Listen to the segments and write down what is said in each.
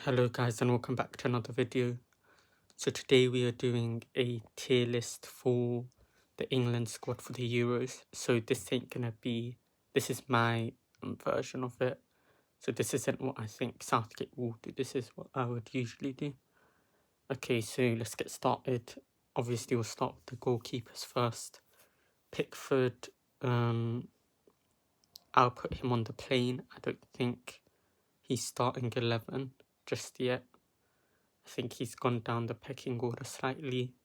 Hello guys and welcome back to another video. So today we are doing a tier list for the England squad for the Euros. So this is my version of it. So this isn't what I think Southgate will do, this is what I would usually do. Okay, so let's get started. Obviously we'll start with the goalkeepers first. Pickford, I'll put him on the plane. I don't think he's starting 11 just yet. I think he's gone down the pecking order slightly.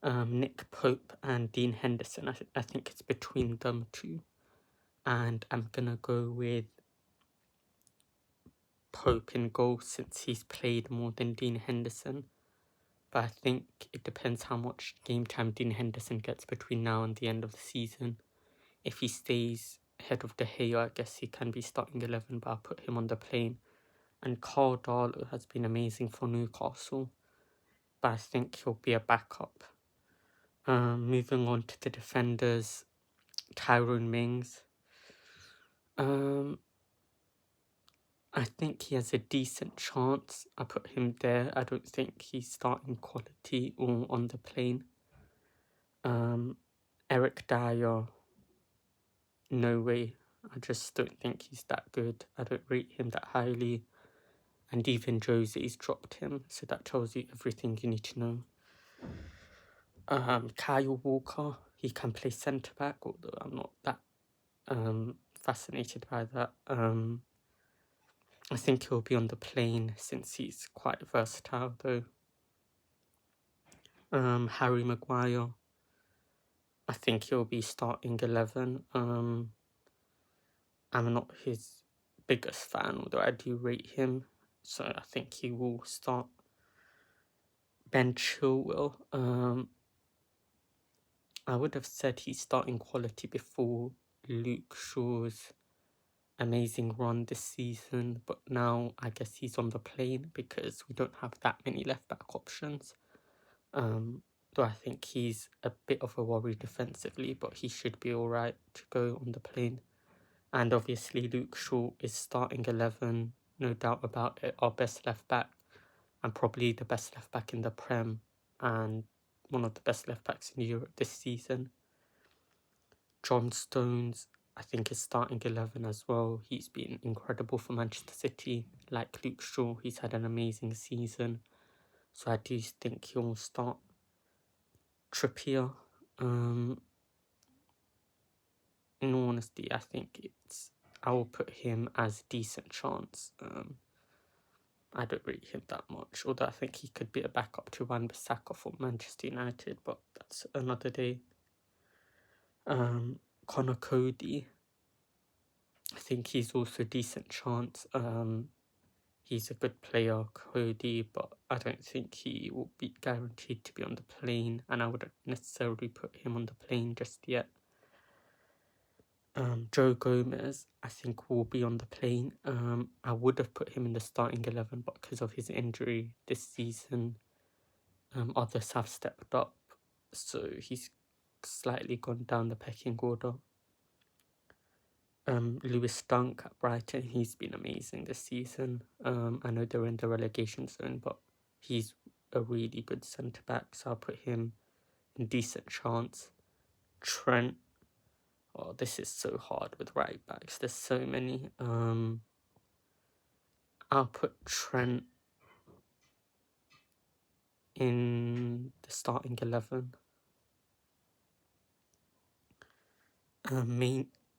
Nick Pope and Dean Henderson, I think it's between them two. And I'm going to go with Pope in goal since he's played more than Dean Henderson. But I think it depends how much game time Dean Henderson gets between now and the end of the season. If he stays ahead of De Gea, I guess he can be starting 11, but I'll put him on the plane. And Carl Darlow has been amazing for Newcastle, but I think he'll be a backup. Moving on to the defenders, Tyrone Mings. I think he has a decent chance. I put him there. I don't think he's starting quality or on the plane. Eric Dyer, no way. I just don't think he's that good. I don't rate him that highly. And even Jose's dropped him, so that tells you everything you need to know. Kyle Walker, he can play centre back, although I'm not that fascinated by that. I think he'll be on the plane since he's quite versatile though. Harry Maguire, I think he'll be starting 11. I'm not his biggest fan, although I do rate him, so I think he will start. Ben Chilwell, I would have said he's starting quality before Luke Shaw's amazing run this season, but now I guess he's on the plane because we don't have that many left back options. Though I think he's a bit of a worry defensively, but he should be alright to go on the plane. And obviously Luke Shaw is starting 11, no doubt about it, our best left back and probably the best left back in the Prem and one of the best left backs in Europe this season. John Stones, I think, is starting 11 as well. He's been incredible for Manchester City. Like Luke Shaw, he's had an amazing season. So I do think he'll start. Trippier, in all honesty, I think I will put him as decent chance. I don't rate him that much, although I think he could be a backup to Wan-Bissaka for Manchester United, but that's another day. Conor Cody, I think he's also a decent chance. He's a good player, Cody, but I don't think he will be guaranteed to be on the plane, and I wouldn't necessarily put him on the plane just yet. Joe Gomez, I think, will be on the plane. I would have put him in the starting 11, but because of his injury this season, others have stepped up, so he's slightly gone down the pecking order. Lewis Dunk at Brighton, he's been amazing this season. I know they're in the relegation zone, but he's a really good centre-back, so I'll put him in decent chance. Trent, oh, this is so hard with right-backs, there's so many. I'll put Trent in the starting 11.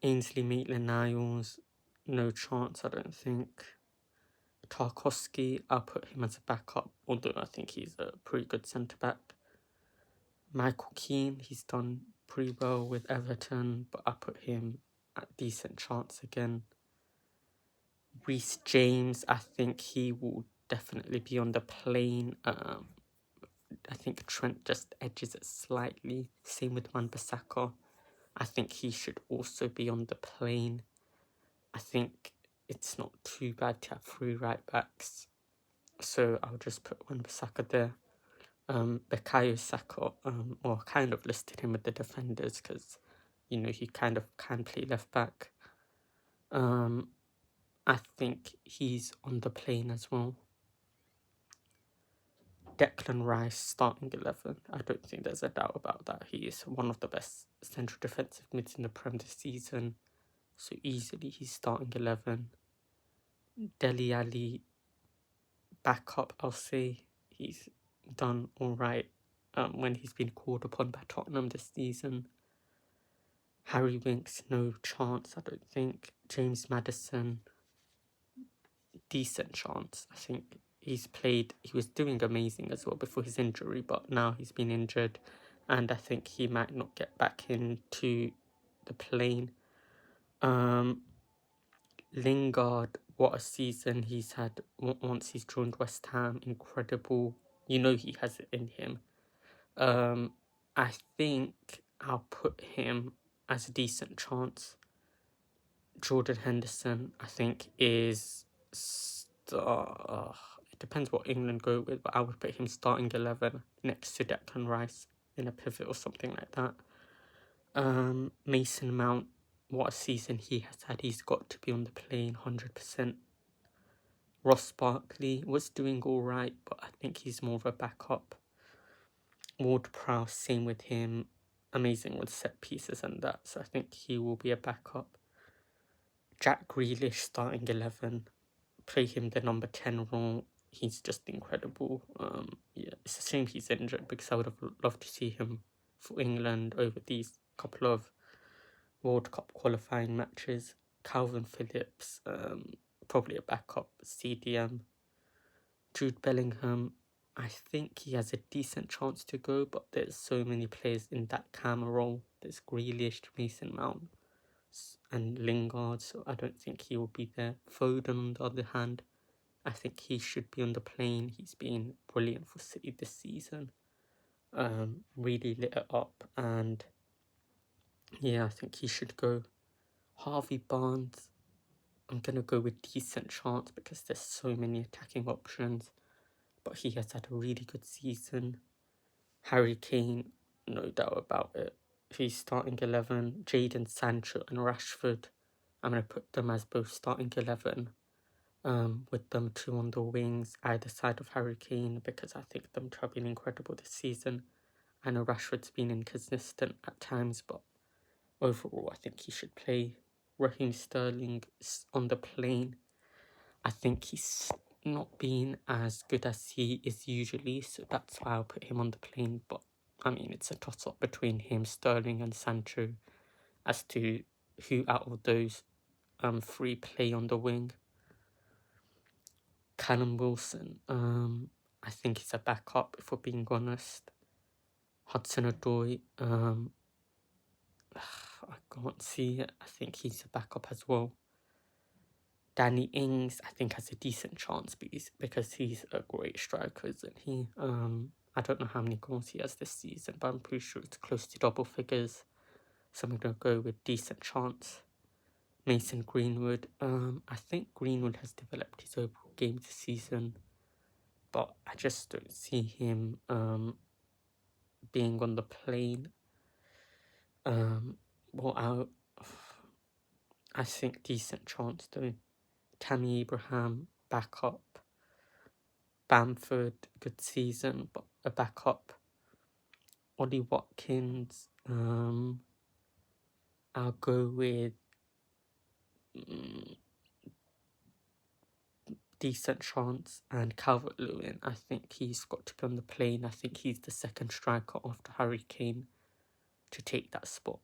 Ainsley Maitland-Niles, no chance, I don't think. Tarkowski, I'll put him as a backup, although I think he's a pretty good centre-back. Michael Keane, he's done pretty well with Everton, but I put him at decent chance again. Reece James, I think he will definitely be on the plane. I think Trent just edges it slightly. Same with Wan-Bissaka. I think he should also be on the plane. I think it's not too bad to have 3 right backs, so I'll just put Wan-Bissaka there. Bukayo Saka, kind of listed him with the defenders because, you know, he kind of can play left back. I think he's on the plane as well. Declan Rice starting 11. I don't think there's a doubt about that. He is one of the best central defensive mids in the Prem this season. So easily he's starting 11. Dele Alli, backup, I'll say. He's done alright when he's been called upon by Tottenham this season. Harry Winks, no chance, I don't think. James Maddison, decent chance. I think he was doing amazing as well before his injury, but now he's been injured and I think he might not get back into the plane. Lingard, what a season he's had once he's joined West Ham. Incredible. You know he has it in him. I think I'll put him as a decent chance. Jordan Henderson, I think, is... it depends what England go with, but I would put him starting 11 next to Declan Rice in a pivot or something like that. Mason Mount, what a season he has had. He's got to be on the plane 100%. Ross Barkley was doing alright, but I think he's more of a backup. Ward-Prowse, same with him. Amazing with set pieces and that, so I think he will be a backup. Jack Grealish starting 11. Play him the number 10 role. He's just incredible. It's a shame he's injured because I would have loved to see him for England over these couple of World Cup qualifying matches. Calvin Phillips, probably a backup CDM. Jude Bellingham, I think he has a decent chance to go, but there's so many players in that camera role. There's Grealish, Mason Mount, and Lingard, so I don't think he will be there. Foden, on the other hand, I think he should be on the plane. He's been brilliant for City this season. Really lit it up, and yeah, I think he should go. Harvey Barnes, I'm going to go with decent chance because there's so many attacking options, but he has had a really good season. Harry Kane, no doubt about it. He's starting 11. Jadon Sancho and Rashford, I'm going to put them as both starting 11. With them two on the wings, either side of Harry Kane, because I think them two have been incredible this season. I know Rashford's been inconsistent at times, but overall I think he should play. Raheem Sterling is on the plane. I think he's not been as good as he is usually, so that's why I'll put him on the plane. But I mean, it's a toss-up between him, Sterling and Sancho as to who out of those three play on the wing. Callum Wilson, I think he's a backup, if we're being honest. Hudson-Odoi, I can't see it. I think he's a backup as well. Danny Ings, I think, has a decent chance because he's a great striker, isn't he? I don't know how many goals he has this season, but I'm pretty sure it's close to double figures. So I'm going to go with decent chance. Mason Greenwood, I think Greenwood has developed his overall game this season, but I just don't see him being on the plane. I think decent chance though. Tammy Abraham, backup. Bamford, good season, but a backup. Ollie Watkins, I'll go with decent chance. And Calvert-Lewin, I think he's got to be on the plane. I think he's the second striker after Harry Kane to take that spot.